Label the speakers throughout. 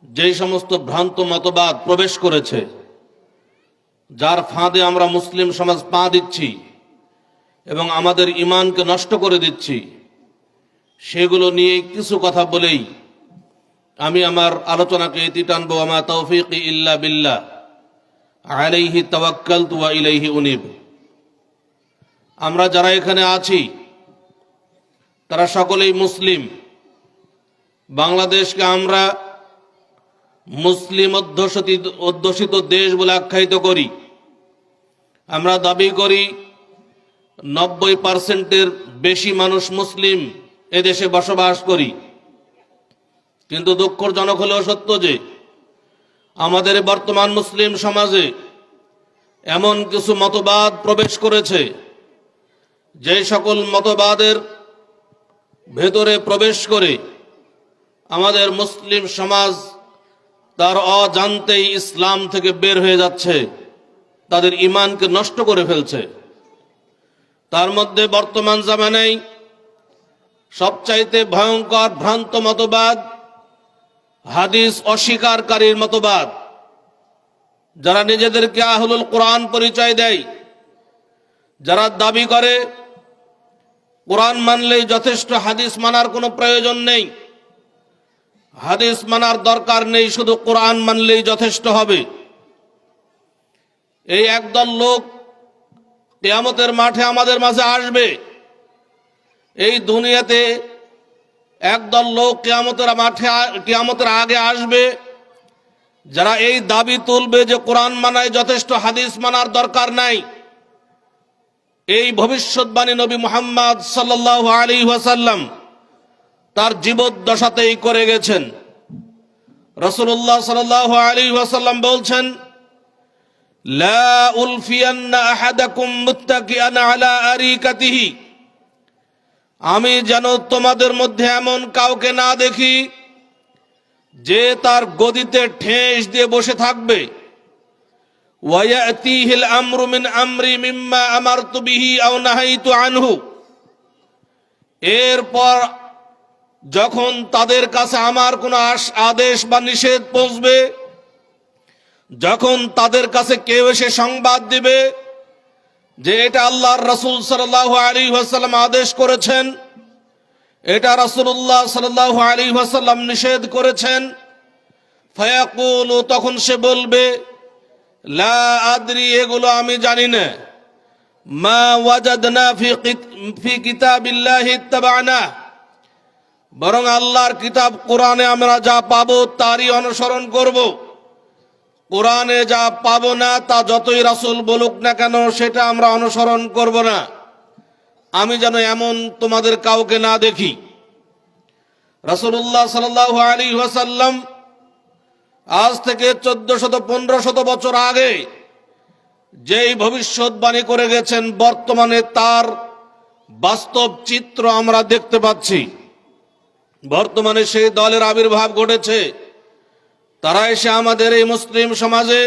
Speaker 1: যেই সমস্ত ভ্রান্ত মতবাদ প্রবেশ করেছে, যার ফাঁদে আমরা মুসলিম সমাজ পা দিচ্ছি এবং আমাদের ঈমানকে নষ্ট করে দিচ্ছি, সেগুলো নিয়ে কিছু কথা বলেই আমি আমার আলোচনাকে ইতি টানব। আমা তৌফিকি ইল্লা বিল্লাহ, আলাইহি তাওয়াক্কালতু ওয়া ইলাইহি উনীব। আমরা যারা এখানে আছি তারা সকলেই মুসলিম। বাংলাদেশকে আমরা মুসলিম অধ্যুষিত দেশ বলে আখ্যায়িত করি। আমরা দাবি করি 90% বেশি মানুষ মুসলিম এদেশে বসবাস করি। কিন্তু দুঃখজনক হলেও সত্য যে আমাদের বর্তমান মুসলিম সমাজে এমন কিছু মতবাদ প্রবেশ করেছে, যে সকল মতবাদের ভেতরে প্রবেশ করে আমাদের মুসলিম সমাজ তার অজান্তেই ইসলাম থেকে বের হয়ে যাচ্ছে, তাদের ঈমানকে নষ্ট করে ফেলছে। তার মধ্যে বর্তমান জামানায় সবচাইতে ভয়ঙ্কর ভ্রান্ত মতবাদ হাদিস অস্বীকারীর মতবাদ। যারা নিজেদেরকে আহলুল কোরআন পরিচয় দেয়, যারা দাবি করে কোরআন মানলেই যথেষ্ট, হাদিস মানার কোনো প্রয়োজন নেই, হাদিস মানার দরকার নেই, শুধু কোরআন মানলেই যথেষ্ট হবে। এই একদল লোক কিয়ামতের মাঠে আমাদের মাঝে আসবে। এই দুনিয়াতে একদল লোক কিয়ামতের আগে আসবে, যারা এই দাবি তুলবে যে কোরআন মানায় যথেষ্ট, হাদিস মানার দরকার নাই। এই ভবিষ্যৎবাণী নবী মুহাম্মদ সাল্লাল্লাহু আলাইহি ওয়াসাল্লাম তার জীবদ্দশাতেই করে গেছেন। রাসূলুল্লাহ সাল্লাল্লাহু আলাইহি ওয়াসাল্লাম বলছেন, লা উলফিয়ান্না আহাদাকুম মুত্তাকিআন আলা আরিকাতিহি, আমি যেন তোমাদের মধ্যে এমন কাউকে না দেখি যে তার গদিতে ঠেস দিয়ে বসে থাকবে। ওয়ায়াতিহিল আমরু মিন আমরি মিম্মা আমারতু বিহি আও নাহাইতু আনহু, এরপর যখন তাদের কাছে আমার কোনো আদেশ বা নিষেধ পৌঁছবে, যখন তাদের কাছে কেউ এসে সংবাদ দিবে যে এটা আল্লাহর রাসূল সাল্লাল্লাহু আলাইহি ওয়াসাল্লাম আদেশ করেছেন, এটা রাসূলুল্লাহ সাল্লাল্লাহু আলাইহি ওয়াসাল্লাম নিষেধ করেছেন, ফায়াকুলু, তখন সে বলবে, লা আদরি, এগুলো আমি জানি না, মা ওয়াজাদনা ফি কিতাবিল্লাহি ইত্তাবানা, বরং আল্লাহর কিতাব কোরআনে আমরা যা পাবো তারই অনুসরণ করব। কোরআনে যা পাবো না, তা যতই রাসূল বলুক না কেন, সেটা আমরা অনুসরণ করব না। আমি যেন এমন তোমাদের কাউকে না দেখি। রাসূলুল্লাহ সাল্লাল্লাহু আলাইহি ওয়াসাল্লাম আজ থেকে 1400-1500 বছর আগে যেই ভবিষ্যৎবাণী করে গেছেন, বর্তমানে তার বাস্তব চিত্র আমরা দেখতে পাচ্ছি। বর্তমানে সেই দলের আবির্ভাব ঘটেছে। তারা এসে আমাদের এই মুসলিম সমাজে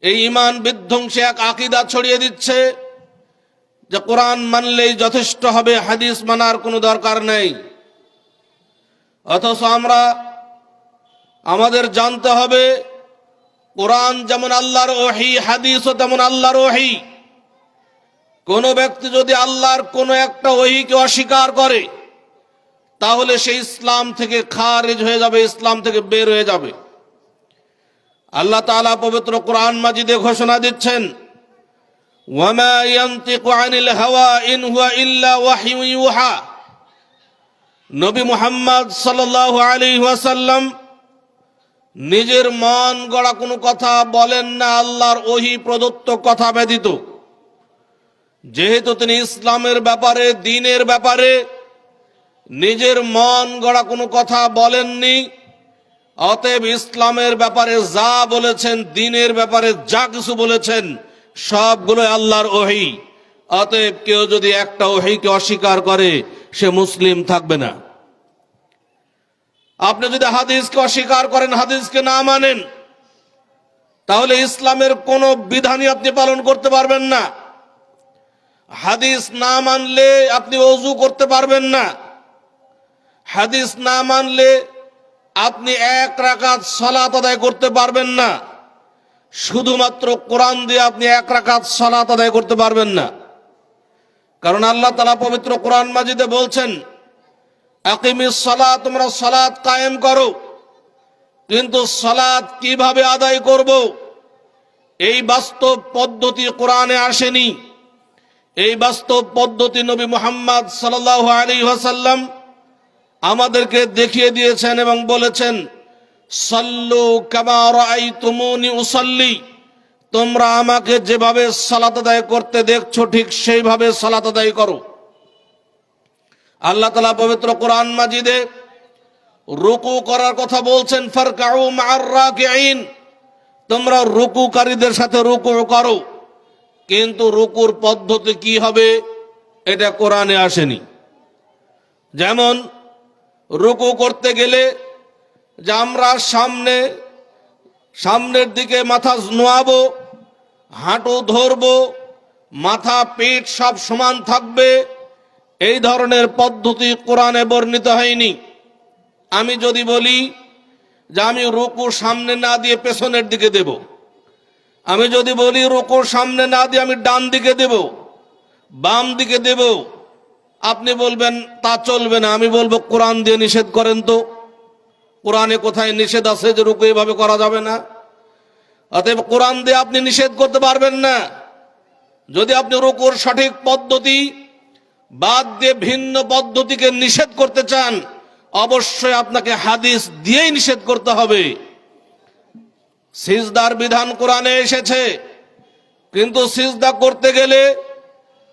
Speaker 1: এই ঈমান বিধ্বংসী এক আকীদা ছড়িয়ে দিচ্ছে যে কোরআন মানলেই যথেষ্ট হবে, হাদিস মানার কোনো দরকার নেই। অথচ আমাদের জানতে হবে, কোরআন যেমন আল্লাহর ওহী, হাদিসও তেমন আল্লাহর ওহী। কোন ব্যক্তি যদি আল্লাহর কোন একটা ওহীকে অস্বীকার করে, তাহলে সে ইসলাম থেকে খারিজ হয়ে যাবে, ইসলাম থেকে বের হয়ে যাবে। আল্লাহ তাআলা পবিত্র কোরআন মাজিদে ঘোষণা দিচ্ছেন, ওয়ামা ইয়ানতিকু আনিল হাওয়া ইন হুয়া ইল্লা ওয়াহয়ুন ইউহা। নবী মুহাম্মদ সাল্লাল্লাহু আলাইহি ওয়াসাল্লাম নিজের মন গড়া কোনো কথা বলেন না, আল্লাহর ওহী প্রদত্ত কথা ব্যতীত। যেহেতু তিনি ইসলামের ব্যাপারে, দ্বীনের ব্যাপারে নিজের মন গড়া কোনো কথা বলেননি, অতএব ইসলামের ব্যাপারে যা বলেছেন, দ্বীনের ব্যাপারে যা কিছু বলেছেন, সবগুলো আল্লাহর ওহী। অতএব কেউ যদি একটা ওহীকে অস্বীকার করে, সে মুসলিম থাকবে না। আপনি যদি হাদিসকে অস্বীকার করেন, হাদিসকে না মানেন, তাহলে ইসলামের কোন বিধানই আপনি পালন করতে পারবেন না। হাদিস না মানলে আপনি ওযু করতে পারবেন না। হাদিস না মানলে আপনি এক রাকাত সালাত আদায় করতে পারবেন না। শুধুমাত্র কোরআন দিয়ে আপনি এক রাকাত সালাত আদায় করতে পারবেন না। কারণ আল্লাহ তাআলা পবিত্র কোরআন মাজিদে বলছেন, আকিমিস সালাত, তোমরা সালাত কায়েম করো। কিন্তু সালাত কিভাবে আদায় করব, এই বাস্তব পদ্ধতি কোরআনে আসেনি। এই বাস্তব পদ্ধতি নবী মুহাম্মদ সাল্লাল্লাহু আলাইহি ওয়াসাল্লাম আমাদেরকে দেখিয়ে দিয়েছেন এবং বলেছেন, সাল্লু কামা রাআইতুমুনি উসাল্লি, তোমরা আমাকে যেভাবে সালাত আদায় করতে দেখছো ঠিক সেইভাবে সালাত আদায় করো। আল্লাহ তাআলা পবিত্র কোরআন মাজিদে রুকু করার কথা বলছেন, ফারকাউ মা'আর রাকিঈন, তোমরা রুকুকারীদের সাথে রুকু করো। কিন্তু রুকুর পদ্ধতি কি হবে এটা কোরআনে আসেনি। যেমন রুকু করতে গেলে যে আমরা সামনের দিকে মাথা নোয়াবো, হাঁটু ধরবো, মাথা পেট সব সমান থাকবে, এই ধরনের পদ্ধতি কোরআনে বর্ণিত হয়নি। আমি যদি বলি যে আমি রুকু সামনে না দিয়ে পেছনের দিকে দেব, আমি যদি বলি রুকু সামনে না দিয়ে আমি ডান দিকে দেব, বাম দিকে দেব, আপনি বলবেন তা চলবে না। আমি বলবো কোরআন দিয়ে নিষেধ করেন তো, কোরআনে কোথায় নিষেধ আছে যে রুকু এভাবে করা যাবে না? অতএব কোরআন দিয়ে আপনি নিষেধ করতে পারবেন না। যদি আপনি রুকুর সঠিক পদ্ধতি বাদ দিয়ে ভিন্ন পদ্ধতিকে নিষেধ করতে চান, অবশ্যই আপনাকে হাদিস দিয়েই নিষেধ করতে হবে। সিজদার বিধান কোরআনে এসেছে, কিন্তু সিজদা করতে গেলে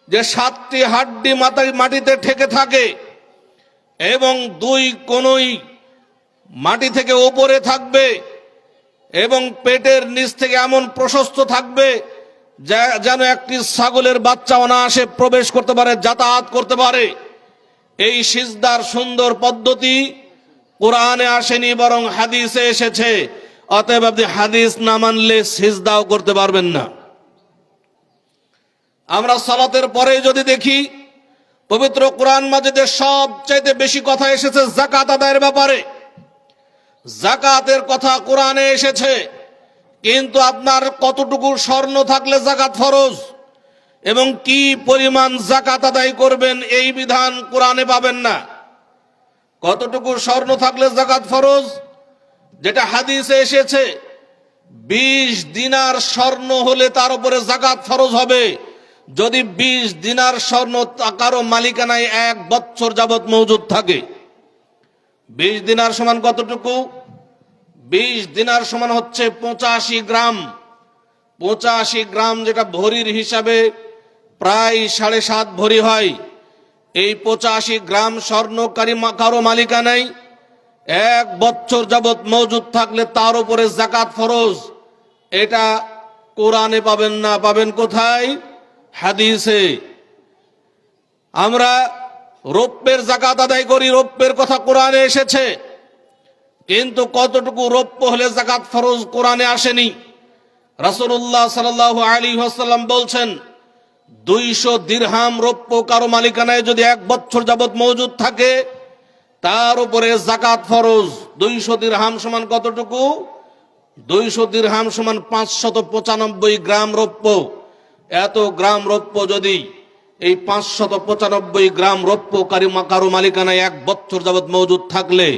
Speaker 1: যে 7টি হাড্ডি মাটিতে ঠেকে থাকে এবং 2 কোণই মাটি থেকে উপরে থাকবে এবং পেটের নিচ থেকে এমন প্রশস্ত থাকবে যেন একটি ছাগলের বাচ্চা অনায়াসে প্রবেশ করতে পারে, যাতায়াত করতে পারে। এই সিজদার সুন্দর পদ্ধতি কোরআনে আসেনি, বরং হাদিসে এসেছে। অতএব আপনি হাদিস না মানলে সিজদাও করতে পারবেন না। আমরা সালাতের পরে যদি দেখি, পবিত্র কোরআন মাজিদে সবচাইতে বেশি কথা এসেছে যাকাত আদায়ের ব্যাপারে। যাকাতের কথা কোরআনে এসেছে, কিন্তু আপনার কতটুকু স্বর্ণ থাকলে যাকাত ফরজ এবং কি পরিমাণ যাকাত আদায় করবেন এই বিধান কোরআনে পাবেন না। কতটুকু স্বর্ণ থাকলে যাকাত ফরজ, যেটা হাদিসে এসেছে 20 দিনার স্বর্ণ হলে তার উপরে যাকাত ফরজ হবে, যদি 20 দিনার স্বর্ণ কারো মালিকানায় 1 বছর যাবত মজুদ থাকে। 20 দিনার সমান কতটুকু? 20 দিনার সমান হচ্ছে 85 গ্রাম। 85 গ্রাম যেটা ভরির হিসাবে প্রায় 7.5 ভরি হয়। এই 85 গ্রাম স্বর্ণ কারো মালিকানায় 1 বছর যাবত মজুদ থাকলে তার উপরে যাকাত ফরজ। এটা কোরআনে পাবেন না, পাবেন কোথায়? হাদিসে। আমরা রৌপ্যের যাকাত আদায় করি, রৌপ্যের কথা কোরআনে এসেছে, কিন্তু কতটুকু রৌপ্য হলে যাকাত ফরজ কোরআনে আসেনি। রাসূলুল্লাহ সাল্লাল্লাহু আলাইহি ওয়াসাল্লাম বলছেন, 200 দিরহাম রৌপ্য কারো মালিকানায় যদি 1 বছর যাবত মজুদ থাকে তার উপরে যাকাত ফরজ। 200 দিরহাম সমান কতটুকু? 200 দিরহাম সমান 595 গ্রাম রৌপ্য। এত গ্রাম রৌপ্য যদি এই 595 গ্রাম রৌপ্য কারো মালিকানায় 1 বছর যাবত মজুদ থাকলে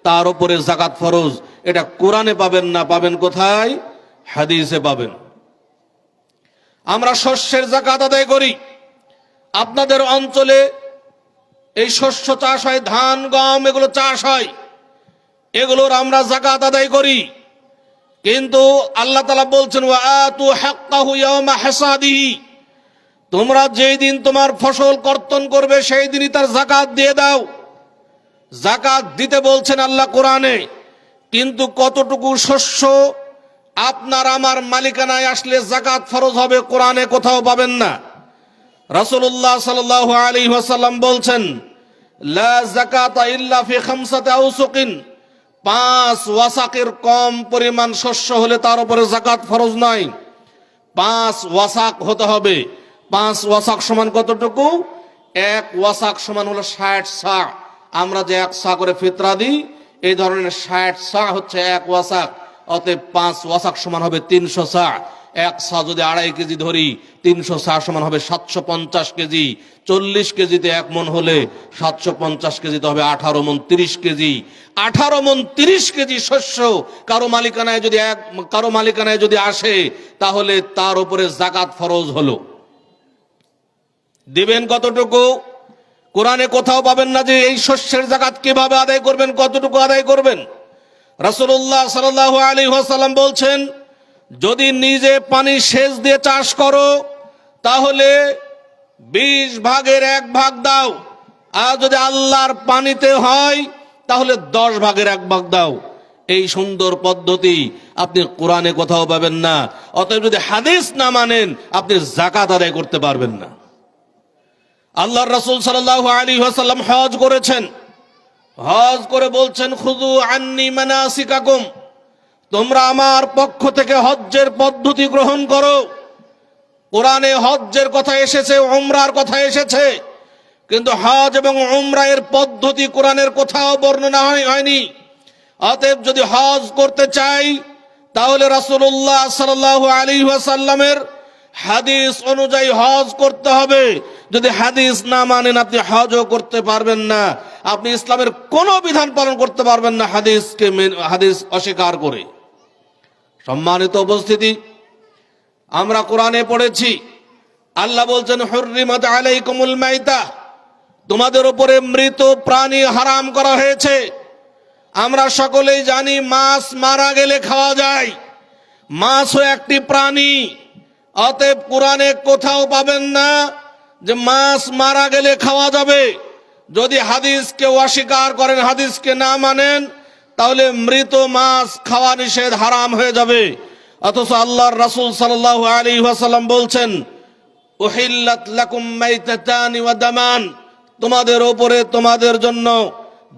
Speaker 1: তার উপরে যাকাত ফরজ। এটা কোরআনে পাবেন না, পাবেন কোথায়? হাদিসে পাবেন। আমরা শস্যের যাকাত আদায় করি। আপনাদের অঞ্চলে এই শস্য চাষ হয়, ধান গম এগুলো চাষ হয়, এগুলোর আমরা যাকাত আদায় করি। কিন্তু আল্লাহ তাআলা বলছেন, ওয়া আতু হাক্কাহু ইয়াওমা হাসাদিহি, তোমরা যেই দিন তোমার ফসল কর্তন করবে সেই দিনই তার যাকাত দিয়ে দাও। যাকাত দিতে বলছেন আল্লাহ কোরআনে, কিন্তু কতটুকু শস্য আপনার আমার মালিকানায় আসলে যাকাত ফরজ হবে কোরআনে কোথাও পাবেন না। রাসূলুল্লাহ সাল্লাল্লাহু আলাইহি ওয়াসাল্লাম বলছেন, লা যাকাতা ইল্লা ফি 5 আওসুকিন, 5 ওয়াসাকের কম পরিমাণ শস্য হলে তার উপরে যাকাত ফরজ নয়। 5 ওয়াসাক হতে হবে। 5 ওয়াসাক সমান কতটুকু? 1 ওয়াসাক সমান হলো 60 সা। আমরা যে 1 সা করে ফিতরা দিই, এই ধরনের 60 সা হচ্ছে 1 ওয়াসাক, অতএব 5 ওয়াসাক সমান হবে 300 সা। 1 সা যদি 2.5 কেজি ধরি, 300 সা সমান হবে 750 কেজি। 40 কেজিতে 1 মন হলে 750 কেজিতে হবে 18 মন 30 কেজি। 18 মন 30 কেজি শস্য কারো মালিকানায় যদি আসে, তাহলে তার উপরে যাকাত ফরজ হলো। দিবেন কতটুকু? কোরআনে কোথাও পাবেন না যে এই শস্যের যাকাত কিভাবে আদায় করবেন, কতটুকু আদায় করবেন। রাসূলুল্লাহ সাল্লাল্লাহু আলাইহি ওয়াসাল্লাম বলছেন, যদি নিজে পানি সেচ দিয়ে চাষ করো তাহলে 20 ভাগের 1 ভাগ দাও, আর যদি আল্লাহর পানিতে হয় তাহলে 10 ভাগের 1 ভাগ দাও। এই সুন্দর পদ্ধতি আপনি কোরআনে কোথাও পাবেন না। অতএব যদি হাদিস না মানেন, আপনি যাকাত আদায় করতে পারবেন না। আল্লাহর রাসূল সাল্লাল্লাহু আলাইহি ওয়াসাল্লাম হজ করেছেন, হজ করে বলছেন, খুযু আন্নী মানাসিকাকুম, তোমরা আমার পক্ষ থেকে হজ্জের পদ্ধতি গ্রহণ করো। কোরআনে হজ্জের কথা এসেছে, উমরার কথা এসেছে, কিন্তু হজ এবং উমরা এর পদ্ধতি কোরআনের কোথাও বর্ণনা হয়নি। অতএব যদি হজ করতে চাই তাহলে রাসূলুল্লাহ সাল্লাল্লাহু আলাইহি ওয়াসাল্লামের হাদিস অনুযায়ী হজ করতে হবে। যদি হাদিস না মানেন, আপনি হজও করতে পারবেন না, আপনি ইসলামের কোনো বিধান পালন করতে পারবেন না হাদিস অস্বীকার করে। সম্মানিত উপস্থিতি, আমরা কোরআনে পড়েছি, আল্লাহ বলছেন, হুররিমাত আলাইকুমুল মাইতা, তোমাদের উপরে মৃত প্রাণী হারাম করা হয়েছে। আমরা সকলেই জানি মাছ মারা গেলে খাওয়া যায়, মাছও একটি প্রাণী। অতএব কোরআনে কোথাও পাবেন না যে মাছ মারা গেলে খাওয়া যাবে। যদি হাদিসকে অস্বীকার করেন, হাদিসকে না মানেন, তাহলে মৃত মাছ খাওয়া নিষেধ, হারাম হয়ে যাবে। অথচ আল্লাহর রাসূল সাল্লাল্লাহু আলাইহি ওয়াসাল্লাম বলছেন, উহিল্লাত লাকুম মাইতাতানি ওয়া দামান, তোমাদের উপরে তোমাদের জন্য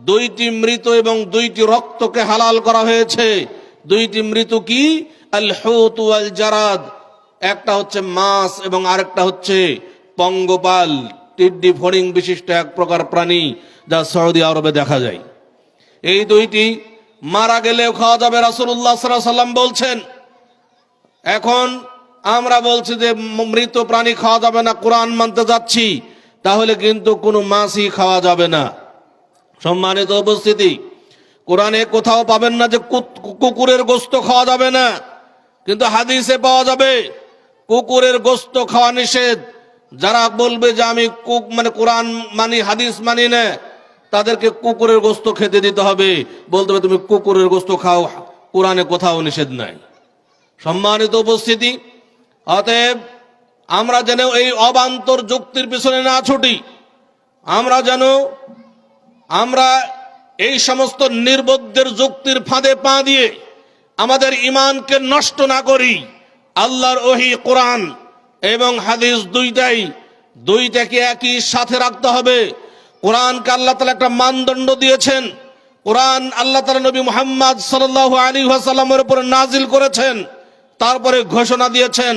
Speaker 1: 2টি মৃত এবং 2টি রক্তকে হালাল করা হয়েছে। 2টি মৃত কি? আল হুত ওয়াল জারাদ, একটা হচ্ছে মাছ এবং আরেকটা হচ্ছে পঙ্গপাল, টিড্ডি ফড়িং বিশিষ্ট এক প্রকার প্রাণী, যা সৌদি আরবে দেখা যায়। এই 2টি মারা গেলেও খাওয়া যাবে, রাসূলুল্লাহ সাল্লাল্লাহু আলাইহি ওয়াসাল্লাম বলছেন। এখন আমরা বলছি যে মৃত প্রাণী খাওয়া যাবে না, কোরআন মানতে যাচ্ছি, তাহলে কিন্তু কোনো মাছই খাওয়া যাবে না। সম্মানিত উপস্থিতি, কোরআনে কোথাও পাবেন না যে কুকুরের গোশত খাওয়া যাবে না, কিন্তু হাদিসে পাওয়া যাবে কুকুরের গোশত খাওয়া নিষেধ। যারা বলবে যে আমি কোরআন মানি, হাদিস মানি না, তাদেরকে কুকুরের গোশত খেতে দিতে হবে, বলতে হবে তুমি কুকুরের গোশত খাও, কোরআনে কোথাও নিষেধ নাই। সম্মানিত উপস্থিতি, অতএব আমরা যেন এই অবান্তর যুক্তির পিছনে না ছুটি, আমরা এই সমস্ত নির্বোধের যুক্তির ফাঁদে পা দিয়ে আমাদের ঈমানকে নষ্ট না করি। আল্লাহর ওহী কোরআন এবং হাদিস দুইটাকে একই সাথে রাখতে হবে। কোরআনকে আল্লাহ তাআলা একটা মানদণ্ড দিয়েছেন। কোরআন আল্লাহ তাআলা নবী মুহাম্মদ সাল্লাল্লাহু আলাইহি ওয়াসাল্লামের উপর নাজিল করেছেন, তারপরে ঘোষণা দিয়েছেন,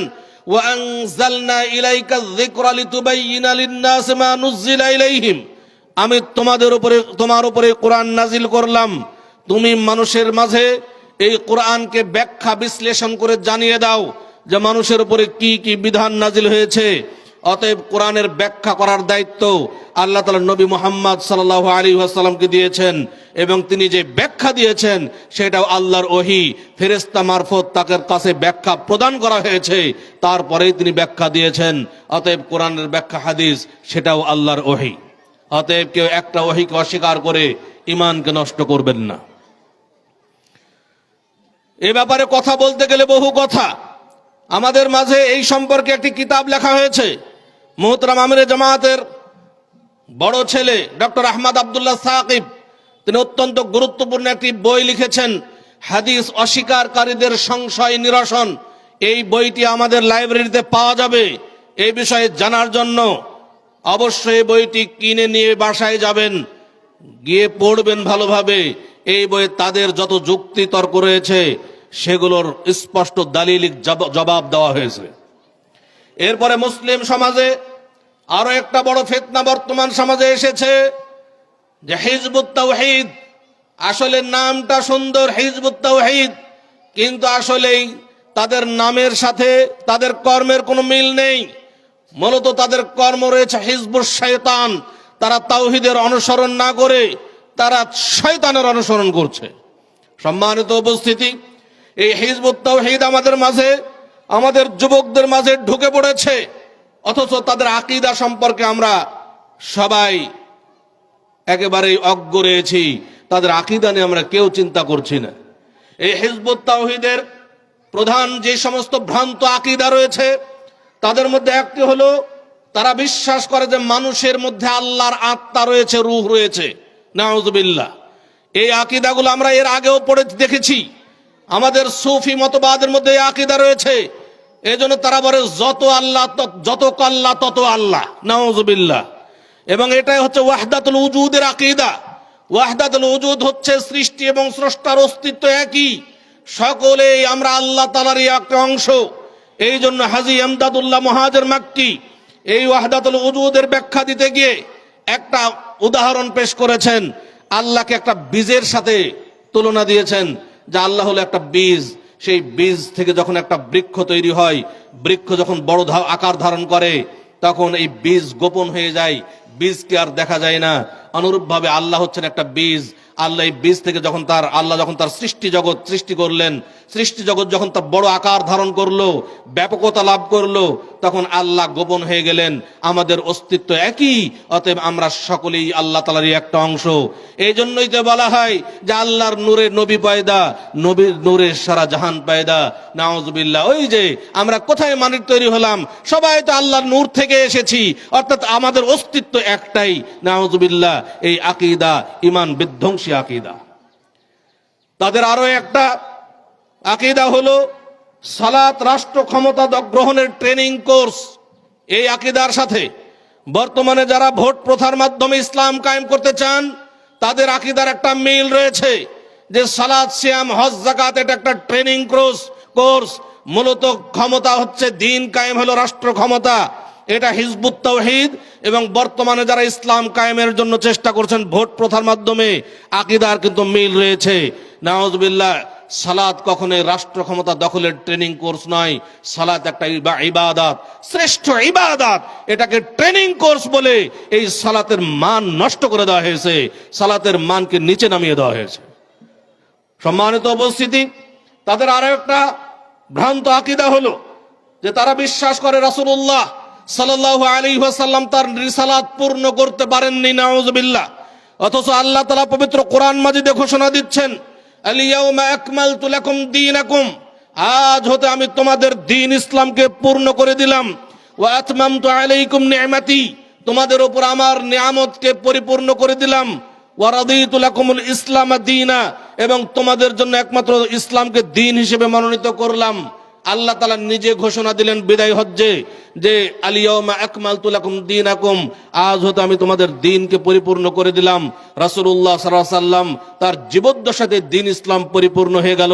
Speaker 1: ওয়া আনজালনা ইলাইকা যিকরা লিতুবাইয়িনা লিন-নাসি মা নুযিলা ইলাইহিম, আমি তোমার উপরে কোরআন নাজিল করলাম, তুমি মানুষের মাঝে এই কোরআনকে ব্যাখ্যা বিশ্লেষণ করে জানিয়ে দাও যে মানুষের উপরে কি কি বিধান নাজিল হয়েছে। অতএব কোরআনের ব্যাখ্যা করার দায়িত্ব আল্লাহ তাআলা নবী মুহাম্মদ সাল্লাল্লাহু আলাইহি ওয়াসাল্লামকে দিয়েছেন, এবং তিনি যে ব্যাখ্যা দিয়েছেন সেটাও আল্লাহর ওহী, ফেরেশতা মারফত তার কাছে ব্যাখ্যা প্রদান করা হয়েছে, তারপরেই তিনি ব্যাখ্যা দিয়েছেন। অতএব কোরআনের ব্যাখ্যা হাদিস সেটাও আল্লাহর ওহী। অতএব কেউ একটা ওহীকে অস্বীকার করে ঈমানকে নষ্ট করবেন না। এ ব্যাপারে কথা বলতে গেলে বহু কথা। আমাদের মাঝে এই সম্পর্কে একটি কিতাব লেখা হয়েছে। মুহতারাম আমিরে জামায়াতের বড় ছেলে ডক্টর আহমদ আব্দুল্লাহ সাকিব, তিনি অত্যন্ত গুরুত্বপূর্ণ একটি বই লিখেছেন, হাদিস অস্বীকারীদের সংশয় নিরসন। এই বইটি আমাদের লাইব্রেরিতে পাওয়া যাবে। এই বিষয়ে জানার জন্য অবশ্যই বইটি কিনে নিয়ে বাসায় যাবেন, গিয়ে পড়বেন ভালোভাবে। এই বইয়ে তাদের যত যুক্তি তর্ক রয়েছে সেগুলোর স্পষ্ট দালিলিক জবাব দেওয়া হয়েছে। এরপরে মুসলিম সমাজে আরো একটা বড় ফিতনা বর্তমান সমাজে এসেছে, যে হিজবুত তাওহীদ আসলে নামটা সুন্দর হিজবুত তাওহীদ, কিন্তু আসলেই তাদের নামের সাথে তাদের কর্মের কোনো মিল নেই। মূলত তাদের কর্ম রয়েছে হিজবুশ শয়তান। তারা তাওহীদের অনুসরণ না করে তারা শয়তানের অনুসরণ করছে। সম্মানিত উপস্থিতি, এই হিজবুত তাওহীদ আমাদের মাঝে, আমাদের যুবকদের মাঝে ঢুকে পড়েছে, অথচ তাদের আকীদা সম্পর্কে আমরা সবাই একেবারেই অজ্ঞ রয়েছি। তাদের আকীদা নিয়ে আমরা কেউ চিন্তা করছি না। এই হিজবুত তাওহীদের প্রধান যে সমস্ত ভ্রান্ত আকীদা রয়েছে তাদের মধ্যে একটি হলো, তারা বিশ্বাস করে যে মানুষের মধ্যে আল্লাহর আত্মা রয়েছে, রূহ রয়েছে। নাউযুবিল্লাহ। এই আকীদাগুলো আমরা এর আগেও পড়ে দেখেছি। আমাদের সুফি মতবাদের মধ্যে এই আকীদা রয়েছে। এজন্য তারা বলে যত আল্লাহ তত আল্লাহ। নাউযুবিল্লাহ। এবং এটাই হচ্ছে ওয়াহদাতুল উজুদের আকীদা। ওয়াহদাতুল উজুদ হচ্ছে সৃষ্টি এবং স্রষ্টার অস্তিত্ব একই, সকলেই আমরা আল্লাহ তাআলারই একটা অংশ। এই জন্য হাজী এমদাদুল্লাহ মুহাজির মাক্কি এই ওয়াহদাতুল উজুদের ব্যাখ্যা দিতে গিয়ে একটা উদাহরণ পেশ করেছেন। আল্লাহকে একটা বীজের সাথে তুলনা দিয়েছেন, যে আল্লাহ হলো একটা বীজ। সেই বীজ থেকে যখন একটা বৃক্ষ তৈরি হয়, বৃক্ষ যখন বড় আকার ধারণ করে, তখন এই বীজ গোপন হয়ে যায়, বীজকে আর দেখা যায় না। অনুরূপভাবে আল্লাহ হচ্ছেন একটা বীজ। আল্লাহ এই বীজ থেকে আল্লাহ যখন তার সৃষ্টি জগৎ সৃষ্টি করলেন, সৃষ্টি জগৎ যখন তার বড় আকার ধারণ করলো, ব্যাপকতা লাভ করলো, তখন আল্লাহ গোপন হয়ে গেলেন। আমাদের অস্তিত্ব একই, অতএব আমরা সকলেই আল্লাহ তাআলারই একটা অংশ। এই জন্যই তো বলা হয় যে আল্লাহর নূরে নবী পয়দা, নবীর নূরে সারা জাহান পয়দা। নাউযুবিল্লাহ। ওই যে আমরা কোথায় মানুষ তৈরি হলাম, সবাই তো আল্লাহর নূর থেকে এসেছি, অর্থাৎ আমাদের অস্তিত্ব একটাই। নাউযুবিল্লাহ। এই আকীদা ঈমান বিধ্বংসী আকীদা। তাদের আরো একটা আকীদা হলো সালাত রাষ্ট্র ক্ষমতা গ্রহণের ট্রেনিং কোর্স। এই আকীদার সাথে বর্তমানে যারা ভোট প্রথার মাধ্যমে ইসলাম কায়েম করতে চান, তাদের আকীদার একটা মিল রয়েছে, যে সালাত, সিয়াম, হজ, যাকাত এটা একটা ট্রেনিং কোর্স। মূলত ক্ষমতা হচ্ছে দিন কায়েম, হলো রাষ্ট্র ক্ষমতা। এটা হিজবুত তাওহীদ এবং বর্তমানে যারা ইসলাম কায়েমের জন্য চেষ্টা করছেন ভোট প্রথার মাধ্যমে, আকীদার কিন্তু মিল রয়েছে। নাউযুবিল্লাহ। সালাত কখনোই রাষ্ট্র ক্ষমতা দখলের ট্রেনিং কোর্স নয়। সালাত একটা ইবাদত, শ্রেষ্ঠ ইবাদত। এটাকে ট্রেনিং কোর্স বলে এই সালাতের মান নষ্ট করে দেওয়া হয়েছে, সালাতের মানকে নিচে নামিয়ে দেওয়া হয়েছে। সম্মানিত উপস্থিতি, তাদের আরো একটা ভ্রান্ত আকীদা হলো যে তারা বিশ্বাস করে রাসূলুল্লাহ সাল্লাল্লাহু আলাইহি ওয়াসাল্লাম তার রিসালাত পূর্ণ করতে পারেননি। নাউযুবিল্লাহ। অথচ আল্লাহ তাআলা পবিত্র কোরআন মাজিদে ঘোষণা দিচ্ছেন, আল ইয়াউমা আকমালতু লাকুম দীনাকুম, আজ হতে আমি তোমাদের দ্বীন ইসলামকে পূর্ণ করে দিলাম। ওয়া আতমামতু আলাইকুম নি'মাতি, তোমাদের উপর আমার নিয়ামতকে পরিপূর্ণ করে দিলাম। ওয়া রাদিতু লাকুমুল ইসলাম দীনা, এবং তোমাদের জন্য একমাত্র ইসলামকে দ্বীন হিসেবে মনোনীত করলাম। আল্লাহ তাআলা নিজে ঘোষণা দিলেন বিদায় হজ্জে যে আল ইয়াউমা আকমালতু লাকুম দীনাকুম, আজ হতে আমি তোমাদের দ্বীনকে পরিপূর্ণ করে দিলাম। রাসূলুল্লাহ সাল্লাল্লাহু আলাইহি সাল্লাম তার জীবদ্দশাতে দ্বীন ইসলাম পরিপূর্ণ হয়ে গেল।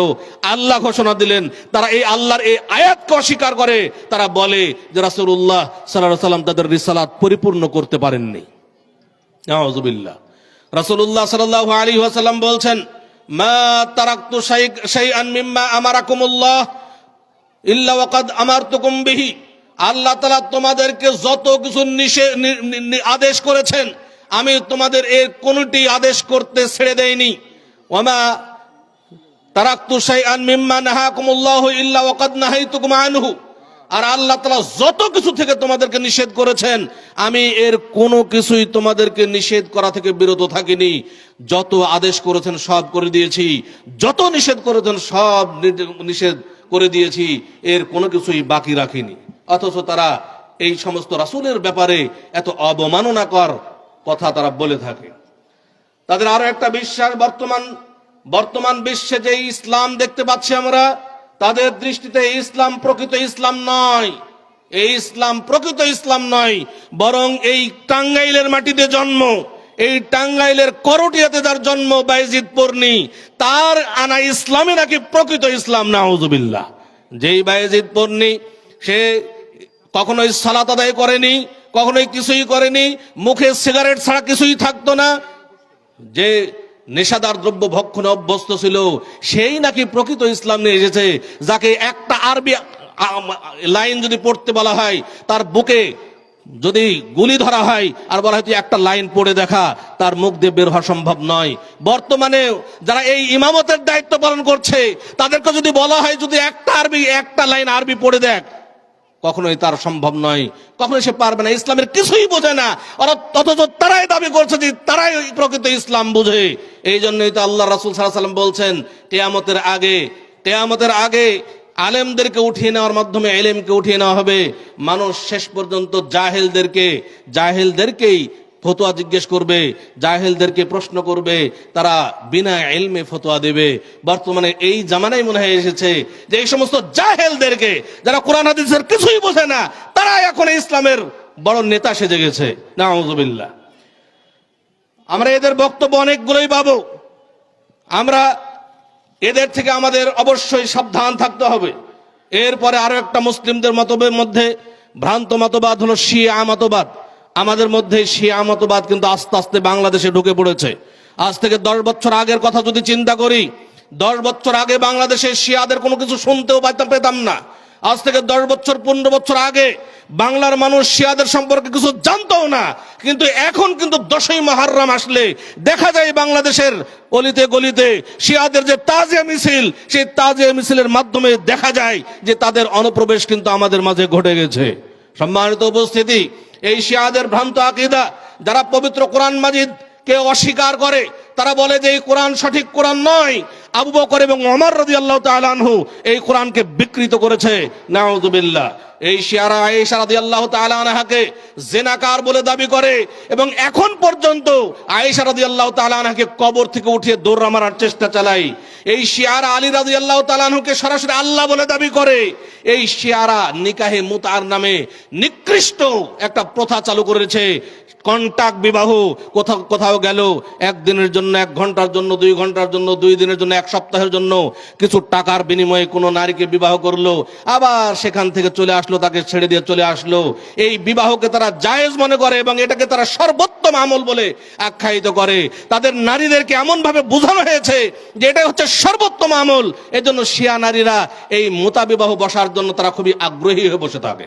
Speaker 1: আল্লাহ ঘোষণা দিলেন। তারা এই আল্লাহর এই আয়াতকে অস্বীকার করে, তারা বলে যে রাসূলুল্লাহ সাল্লাল্লাহু আলাইহি সাল্লাম তাদের রিসালাত পরিপূর্ণ করতে পারেননি। নাউযুবিল্লাহ। রাসূলুল্লাহ সাল্লাল্লাহু আলাইহি ওয়াসাল্লাম বলছেন, মা তারাকতু শাইআন মিম্মা আমারাকুমুল্লাহ ইল্লা ওয়াকাদ আমারতুকুম বিহি, আল্লাহ তাআলা তোমাদেরকে যত কিছু আদেশ করেছেন, আমি তোমাদের এর কোনটি আদেশ করতে ছেড়ে দেইনি। ওয়ামা তারাকতু শাইআন মিম্মা নাহাকুমুল্লাহু ইল্লা ওয়াকাদ নাহাইতুকুম আনহু, আর আল্লাহ তাআলা যত কিছু থেকে তোমাদেরকে নিষেধ করেছেন, আমি এর কোনো কিছুই তোমাদেরকে নিষেধ করা থেকে বিরত থাকিনি। যত আদেশ করেছেন সব করে দিয়েছি, যত নিষেধ করেছেন সব নিষেধ করে দিয়েছি, এর কোনো কিছুই বাকি রাখিনি। অথচ তারা এই সমস্ত রাসূলের ব্যাপারে এত অবমাননাকর কথা তারা বলে থাকে। তাদের আরো একটা বিশ্বাস, বর্তমান বিশ্বে যে ইসলাম দেখতে পাচ্ছি আমরা, তাদের দৃষ্টিতে ইসলাম প্রকৃত ইসলাম নয়। এই ইসলাম প্রকৃত ইসলাম নয়, বরং এই টাঙ্গাইলের মাটিতে জন্ম, এই টাঙ্গাইলের করটিয়াতে যার জন্ম বাইজিদ পর্ণি, তার আনা ইসলামে নাকি প্রকৃত ইসলাম। নাউযুবিল্লাহ। যেই বাইজিদ পর্ণি, সে কখনোই সালাত আদায় করেনি, কখনোই কিছুই করেনি, মুখে সিগারেট ছাড়া কিছুই থাকতো না। যে নেশাদার দ্রব্য ভক্ষণে অভ্যস্ত ছিল, সেই নাকি প্রকৃত ইসলাম নিয়ে এসেছে। যাকে একটা আরবি লাইন যদি পড়তে বলা হয়, তার বুকে যদি গুলি ধরা হয় আর বলা হয় তুই একটা লাইন পড়ে দেখা, তার মুখ দিয়ে বের হওয়া সম্ভব নয়। বর্তমানে যারা এই ইমামতের দায়িত্ব পালন করছে, তাদেরকে যদি বলা হয় যদি একটা লাইন আরবি পড়ে দেখ, কখনোই তার সম্ভব নয়, কখনোই সে পারবে না। ইসলামের কিছুই বোঝে না, অথচ তারাই দাবি করছে যে তারাই প্রকৃত ইসলাম বোঝে। এই জন্যই তো আল্লাহ রাসূল সাল্লাল্লাহু আলাইহি ওয়াসাল্লাম বলছেন, কিয়ামতের আগে আলেমদেরকে উঠিয়ে নেওয়ার মাধ্যমে ইলমকে উঠিয়ে নেওয়া হবে। মানুষ শেষ পর্যন্ত জাহেলদেরকেই ফতোয়া জিজ্ঞেস করবে, জাহেলদেরকে প্রশ্ন করবে, তারা বিনা ইলমে ফতোয়া দেবে। বর্তমানে এই জামানায় মনে হয় এসেছে যে এই সমস্ত জাহেলদেরকে, যারা কোরআন হাদিসের কিছুই বোঝে না, তারা এখন ইসলামের বড় নেতা সেজে গেছে। নাউযুবিল্লাহ। আমরা এদের বক্তব্য অনেকগুলোই পাবো। আমরা এদের থেকে আমাদের অবশ্যই সাবধান থাকতে হবে। এরপরে আরো একটা মুসলিমদের মতবাদের মধ্যে ভ্রান্ত মতবাদ হলো শিয়া মতবাদ। আমাদের মধ্যে শিয়া মতবাদ কিন্তু আস্তে আস্তে বাংলাদেশে ঢুকে পড়েছে। আজ থেকে 10 বছর আগের কথা যদি চিন্তা করি, 10 বছর আগে বাংলাদেশে শিয়াদের কোনো কিছু শুনতেও পেতাম না। আজ থেকে 10 বছর 15 বছর আগে বাংলার মানুষ শিয়াদের সম্পর্কে কিছু জানতও না। কিন্তু এখন কিন্তু 10ই মুহররম আসলে দেখা যায় বাংলাদেশের অলিতে গলিতে শিয়াদের যে তাজিয়া মিছিল, সেই তাজিয়া মিছিলের মাধ্যমে দেখা যায় যে তাদের অনুপ্রবেশ কিন্তু আমাদের মাঝে ঘটে গেছে। সম্মানিত উপস্থিতি, এই শিয়াদের ভ্রান্ত আকীদা, যারা পবিত্র কোরআন মাজিদকে অস্বীকার করে, তারা বলে যে এই কোরআন সঠিক কোরআন নয়, আবু বকর এবং ওমর রাদিয়াল্লাহু তাআলা আনহু এই কোরআনকে বিকৃত করেছে। নাউযুবিল্লাহ। এই শিয়ারা আয়েশা রাদিয়াল্লাহু তাআলা আনহাকে জিনাকার বলে দাবি করে এবং এখন পর্যন্ত আয়েশা রাদিয়াল্লাহু তাআলা আনহাকে কবর থেকে উঠিয়ে দৌড় মারার চেষ্টা চালায়। এই শিয়ারা আলী রাদিয়াল্লাহু তাআলা আনহুকে সরাসরি আল্লাহ বলে দাবি করে। এই শিয়ারা নিকাহে মুতার নামে নিকৃষ্ট একটা প্রথা চালু করেছে। কন্টাক্ট বিবাহ, কোথাও গেল 1 দিনের জন্য, 1 ঘন্টার জন্য, 2 ঘন্টার জন্য, 2 দিনের জন্য, 1 সপ্তাহের জন্য কিছু টাকার বিনিময়ে কোনো নারীকে বিবাহ করলো, আবার সেখান থেকে চলে আসলো, তাকে ছেড়ে দিয়ে চলে আসলো। এই বিবাহকে তারা জায়েজ মনে করে এবং এটাকে তারা সর্বোত্তম আমল বলে আখ্যায়িত করে। তাদের নারীদেরকে এমন ভাবে বোঝানো হয়েছে যে এটা হচ্ছে সর্বোত্তম আমল। এজন্য শিয়া নারীরা এই মুতা বিবাহ বসার জন্য তারা খুবই আগ্রহী হয়ে বসে থাকে।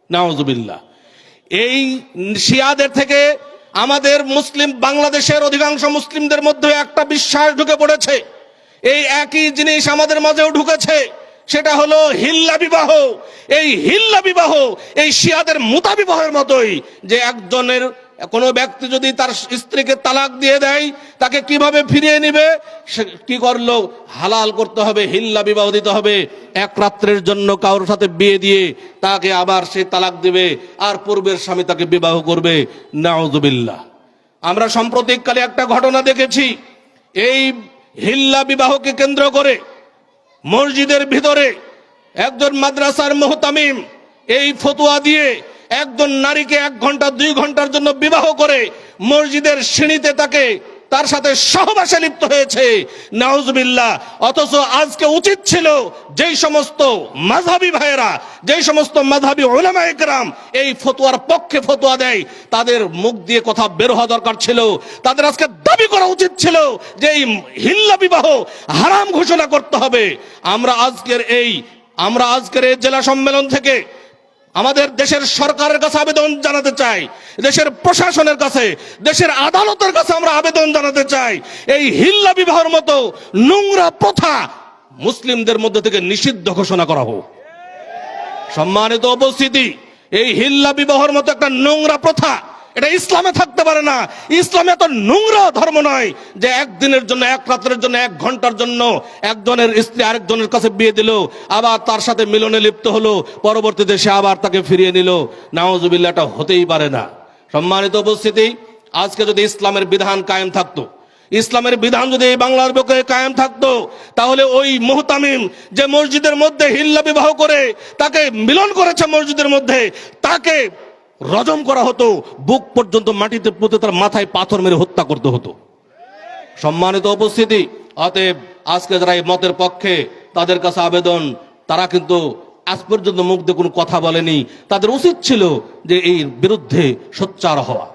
Speaker 1: নাউযুবিল্লাহ। এই শিয়াদের থেকে আমাদের মুসলিম, বাংলাদেশের অধিকাংশ মুসলিমদের মধ্যে একটা বিশ্বাস ঢুকে পড়েছে। এই একই জিনিস আমাদের মাঝেও ঢুকেছে, সেটা হলো হিল্লা বিবাহ। এই হিল্লা বিবাহ এই শিয়াদের মুতা বিবাহের মতোই, যে একজনের কোনো ব্যক্তি যদি তার স্ত্রীকে তালাক দিয়ে দেয়, তাকে কিভাবে ফিরিয়ে নিবে, সে কি করলো, হালাল করতে হবে, হিল্লা বিবাহ দিতে হবে। 1 রাত্রের জন্য কারোর সাথে বিয়ে দিয়ে তাকে আবার সে তালাক দিবে, আর পূর্বের স্বামী তাকে বিবাহ করবে। নাউযুবিল্লাহ। আমরা সাম্প্রতিককালে একটা ঘটনা দেখেছি। এই হিল্লা বিবাহকে কেন্দ্র করে মসজিদের ভিতরে একজন মাদ্রাসার মুহতামিম এই ফতোয়া দিয়ে একজন নারীকে 1 ঘন্টা 2 ঘন্টার জন্য বিবাহ করে মসজিদের সিঁড়িতে তার সাথে সহবাসে লিপ্ত হয়েছে। নাউযুবিল্লাহ। অথচ আজকে উচিত ছিল যেই সমস্ত মাযহাবী ভাইয়েরা, যেই সমস্ত মাযহাবী উলামায়ে কেরাম এই ফতোয়ার পক্ষে ফতোয়া দেয়, তাদের মুখ দিয়ে কথা বের হওয়া দরকার ছিল। তাদের আজকে দাবি করা উচিত ছিল যে এই হিল্লা বিবাহ হারাম ঘোষণা করতে হবে। আমরা আজকের এই জেলা সম্মেলন থেকে আমাদের দেশের সরকারের কাছে আবেদন জানাতে চাই, দেশের প্রশাসনের কাছে, দেশের আদালতের কাছে আমরা আবেদন জানাতে চাই, এই হিল্লা বিবাহের মতো নোংরা প্রথা মুসলিমদের মধ্যে থেকে নিষিদ্ধ ঘোষণা করা হোক। সম্মানিত উপস্থিতি, এই হিল্লা বিবাহের মতো একটা নোংরা প্রথা এটা ইসলামে থাকতে পারে না। ইসলামে এত নোংরা ধর্ম নয় যে 1 দিনের জন্য, 1 রাতের জন্য, 1 ঘন্টার জন্য একজনের স্ত্রী আরেকজনের কাছে বিয়ে দিল, আবার তার সাথে মিলনে লিপ্ত হলো, পরবর্তীতে সে আবার তাকে ফিরিয়ে নিল। নাউযুবিল্লাহ। এটা হতেই পারে না। সম্মানিত উপস্থিতি, আজকে যদি ইসলামের বিধান কায়েম থাকতো, ইসলামের বিধান যদি এই বাংলার বুকে কায়েম থাকতো, তাহলে ওই মুহতামিম যে মসজিদের মধ্যে হিল্লা বিবাহ করে তাকে মিলন করেছে মসজিদের মধ্যে, তাকে রজম করা হতো, বুক পর্যন্ত মাটিতে পুঁতে তার মাথায় পাথর মেরে হত্যা করতে হতো। সম্মানিত উপস্থিতি, অতএব আজকে যারা এই মতের পক্ষে, তাদের কাছে আবেদন, তারা কিন্তু আজ পর্যন্ত মুখ দিয়ে কোনো কথা বলেনি। তাদের উচিত ছিল যে এই বিরুদ্ধে সোচ্চার হওয়া।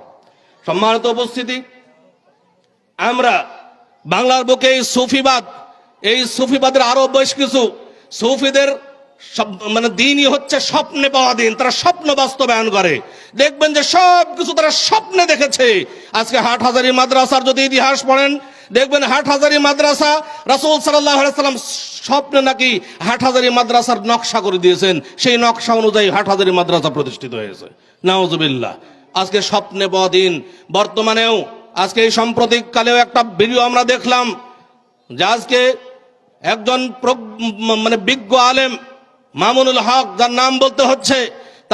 Speaker 1: সম্মানিত উপস্থিতি, আমরা বাংলার বুকে এই সুফিবাদের আরো বেশ কিছু সুফিদের মানে দিনই হচ্ছে স্বপ্নে পাওয়া দিন। তারা স্বপ্ন বাস্তবায়ন করে, দেখবেন যে সবকিছু তারা স্বপ্নে দেখেছে। আজকে হাটহাজারী মাদ্রাসার যদি ইতিহাস পড়েন, দেখবেন হাটহাজারী মাদ্রাসা রাসূল সাল্লাল্লাহু আলাইহি ওয়াসাল্লাম স্বপ্নে নাকি হাটহাজারী মাদ্রাসার নকশা করে দিয়েছেন, সেই নকশা অনুযায়ী হাটহাজারী মাদ্রাসা প্রতিষ্ঠিত হয়েছে। নাউজুবিল্লাহ। আজকে স্বপ্নে পাওয়া দিন। বর্তমানেও আজকে এই সাম্প্রতিক কালেও একটা ভিডিও আমরা দেখলাম যে আজকে একজন মানে বিজ্ঞ আলেম মামুনুল হক, যার নাম বলতে হচ্ছে,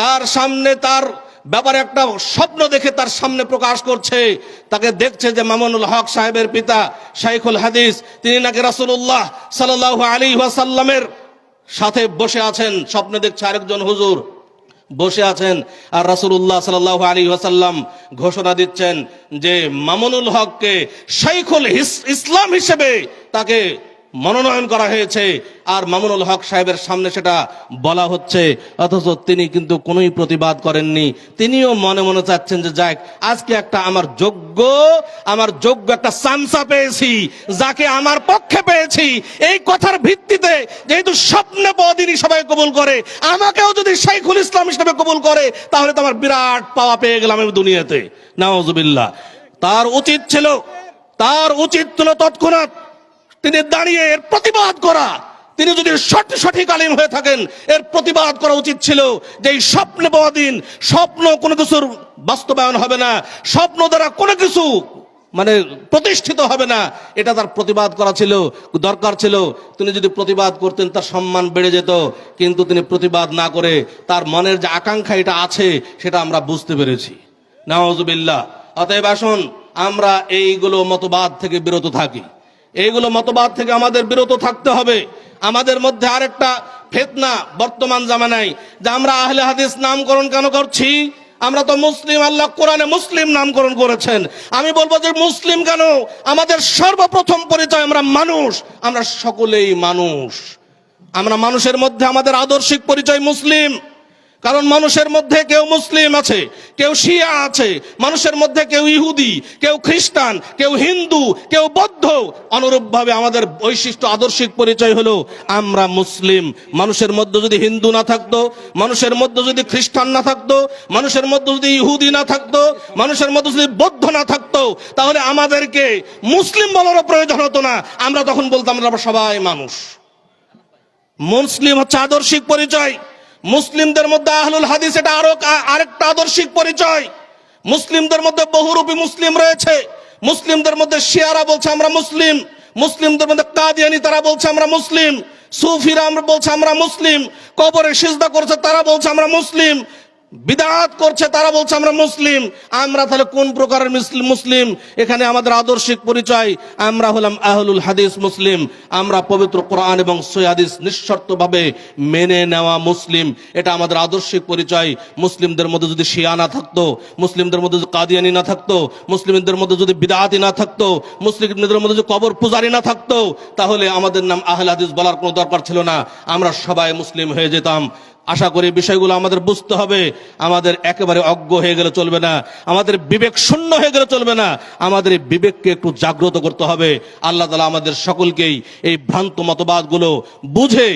Speaker 1: তার সামনে তার ব্যাপারে একটা স্বপ্ন দেখে তার সামনে প্রকাশ করছে। তাকে দেখছে যে মামুনুল হক সাহেবের পিতা শাইখুল হাদিস, তিনি নাকি রাসূলুল্লাহ সাল্লাল্লাহু আলাইহি ওয়াসাল্লামের সাথে বসে আছেন। স্বপ্নে দেখছে আরেকজন হুজুর বসে আছেন, আর রাসূলুল্লাহ সাল্লাল্লাহু আলাইহি ওয়াসাল্লাম ঘোষণা দিচ্ছেন যে মামুনুল হককে শাইখুল ইসলাম হিসেবে তাকে মনোনয়ন করা হয়েছে। আর মামুনুল হক সাহেবের সামনে সেটা বলা হচ্ছে, অথচ তিনি কিন্তু কোনোই প্রতিবাদ করেননি। তিনিও মনে মনে চাচ্ছেন যে যাক, আজকে একটা আমার যোগ্য একটা চামচা পেয়েছি, যাকে আমার পক্ষে পেয়েছি। এই কথার ভিত্তিতে যেহেতু স্বপ্নে পদিনই সবাই কবুল করে, আমাকেও যদি শাইখুল ইসলাম হিসেবে কবুল করে, তাহলে তো আমার বিরাট পাওয়া পেয়ে গেলাম এই দুনিয়াতে। নাউজুবিল্লাহ। তার উচিত ছিল তৎক্ষণাৎ তিনি দাঁড়িয়ে এর প্রতিবাদ করা। তিনি যদি সঠিক আলিম হয়ে থাকেন, এর প্রতিবাদ করা উচিত ছিল যে এই স্বপ্নে পাওয়া দিন, স্বপ্ন কোনো কিছুর বাস্তবায়ন হবে না, স্বপ্ন দ্বারা কোনো কিছু মানে প্রতিষ্ঠিত হবে না, এটা তার প্রতিবাদ করা ছিল, দরকার ছিল। তিনি যদি প্রতিবাদ করতেন তার সম্মান বেড়ে যেত, কিন্তু তিনি প্রতিবাদ না করে তার মনের যে আকাঙ্ক্ষা এটা আছে সেটা আমরা বুঝতে পেরেছি। নাউজুবিল্লাহ। অতএব আসুন আমরা এইগুলো মতবাদ থেকে বিরত থাকি। এইগুলো মতবাদ থেকে আমাদের বিরত থাকতে হবে। আমাদের মধ্যে আরেকটা ফিতনা বর্তমান জামানায়, যে আমরা আহলে হাদিস নামকরণ কেন করছি? আমরা তো মুসলিম, আল্লাহ কোরআনে মুসলিম নামকরণ করেছেন। আমি বলবো যে মুসলিম কেন? আমাদের সর্বপ্রথম পরিচয় আমরা মানুষ, আমরা সকলেই মানুষ। আমরা মানুষের মধ্যে আমাদের আদর্শিক পরিচয় মুসলিম। কারণ মানুষের মধ্যে কেউ মুসলিম আছে, কেউ শিয়া আছে, মানুষের মধ্যে কেউ ইহুদি, কেউ খ্রিস্টান, কেউ হিন্দু, কেউ বৌদ্ধ। অনুরূপভাবে আমাদের বৈশিষ্ট্য আদর্শিক পরিচয় হলো আমরা মুসলিম। মানুষের মধ্যে যদি হিন্দু না থাকতো, মানুষের মধ্যে যদি খ্রিস্টান না থাকতো, মানুষের মধ্যে যদি ইহুদি না থাকতো, মানুষের মধ্যে যদি বৌদ্ধ না থাকতো, তাহলে আমাদেরকে মুসলিম বলারও প্রয়োজন হতো না। আমরা তখন বলতাম আমরা সবাই মানুষ। মুসলিম হচ্ছে আদর্শিক পরিচয়। মুসলিমদের মধ্যে আহলুল হাদিস এটা আরেকটা আদর্শিক পরিচয়। মুসলিমদের মধ্যে বহুরূপী মুসলিম রয়েছে। মুসলিমদের মধ্যে শিয়ারা বলছে আমরা মুসলিম, মুসলিমদের মধ্যে কাদিয়ানি তারা বলছে আমরা মুসলিম, সুফিরা আমরা বলছে আমরা মুসলিম, কবরে সিজদা করছে তারা বলছে আমরা মুসলিম, বিদআত করছে তারা বলছে আমরা মুসলিম। আমরা তাহলে কোন প্রকারের মুসলিম? এখানে আমাদের আদর্শিক পরিচয়, আমরা হলাম আহলুল হাদিস মুসলিম। আমরা পবিত্র কোরআন এবং সহিহ হাদিস নিঃশর্তভাবে মেনে নেওয়া মুসলিম, এটা আমাদের আদর্শিক পরিচয়। মুসলিমদের মধ্যে যদি শিয়া না থাকতো, মুসলিমদের মধ্যে যদি কাদিয়ানি না থাকতো, মুসলিমদের মধ্যে যদি বিদআতি না থাকতো, মুসলিমদের মধ্যে যদি কবর পূজারি না থাকতো, তাহলে আমাদের নাম আহলে হাদিস বলার কোনো দরকার ছিল না, আমরা সবাই মুসলিম হয়ে যেতাম। আশা করি বিষয়গুলো আমাদের বুঝতে হবে। আমাদের একেবারে অজ্ঞ হয়ে গেলে চলবে না, আমাদের বিবেক শূন্য হয়ে গেলে চলবে না, আমাদের এই বিবেককে একটু জাগ্রত করতে হবে। আল্লাহ তাআলা আমাদের সকলকেই এই ভ্রান্ত মতবাদগুলো বুঝে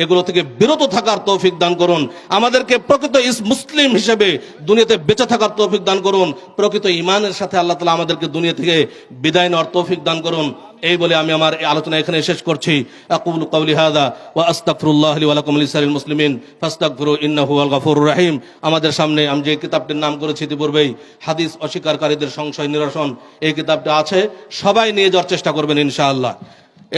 Speaker 1: এগুলো থেকে বিরত থাকার তৌফিক দান করুন। আমাদেরকে প্রকৃত মুসলিম হিসেবে দুনিয়াতে বেঁচে থাকার তৌফিক দান করুন। প্রকৃত ঈমানের সাথে আল্লাহ তাআলা আমাদেরকে দুনিয়া থেকে বিদায় নেওয়ার তৌফিক দান করুন। এই বলে আমি আমার এই আলোচনা এখানে শেষ করছি। আকুলু কাওলি হাযা ওয়া আস্তাগফিরুল্লাহ লি ওয়া লাকুম লিসাইরিল মুসলিমিন ফাস্তাগফিরু ইন্নাহু হুয়াল গফুরুর রহিম। আমাদের সামনে আমি যে কিতাবটির নাম করেছি ইতিপূর্বেই, হাদিস অস্বীকারীদের সংশয় নিরসন, এই কিতাবটা আছে, সবাই নিয়ে যাওয়ার চেষ্টা করবেন ইনশাআল্লাহ।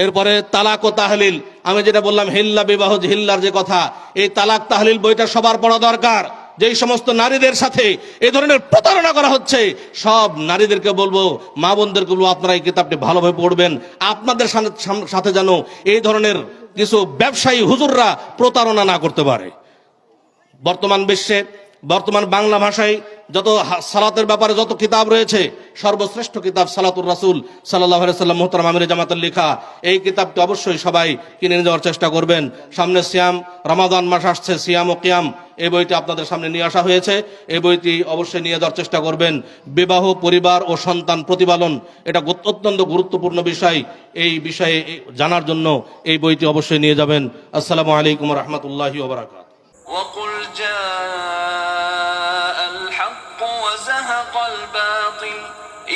Speaker 1: এরপরে তালাক ও তাহলিল, আমি যেটা বললাম হিল্লা বিবাহ হিল্লার যে কথা, এই তালাক তাহলিল বইটা সবার পড়া দরকার। যেই সমস্ত নারীদের সাথে এই ধরনের প্রতারণা করা হচ্ছে, সব নারীদেরকে বলবো, মা বোনদেরকে বলবো, আপনারা এই কিতাবটি ভালোভাবে পড়বেন। আপনাদের সাথে যেন এই ধরনের কিছু ব্যবসায়ী হুজুররা প্রতারণা না করতে পারে। বর্তমান বিশ্বে বর্তমান বাংলা ভাষায় যত সালাতের ব্যাপারে যত কিতাব রয়েছে, সর্বশ্রেষ্ঠ কিতাব সালাতুর রাসূল সাল্লাল্লাহু আলাইহি সাল্লাম মুহতারাম আমির জামাতের লেখা। এই কিতাবটি অবশ্যই সবাই কিনে নিয়ে যাওয়ার চেষ্টা করবেন। সামনে সিয়াম, রমাদান মাস আসছে, সিয়াম ও কিয়াম, এই বইটি আপনাদের সামনে নিয়ে আসা হয়েছে। এই বইটি অবশ্যই নিয়ে যাওয়ার চেষ্টা করবেন। বিবাহ, পরিবার ও সন্তান প্রতিপালন, এটা অত্যন্ত গুরুত্বপূর্ণ বিষয়। এই বিষয়ে জানার জন্য এই বইটি অবশ্যই নিয়ে যাবেন। আসসালামু আলাইকুম ওয়া রাহমাতুল্লাহি ওয়া বারাকাতুহু।
Speaker 2: وقل جاء الحق وزهق الباطل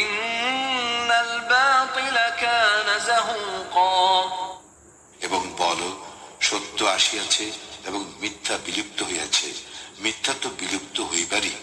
Speaker 2: إن الباطل كان زهوقا।
Speaker 3: এবং বলো, সত্য আসিয়াছে এবং মিথ্যা বিলুপ্ত হইয়াছে, মিথ্যা তো বিলুপ্ত হইবারই।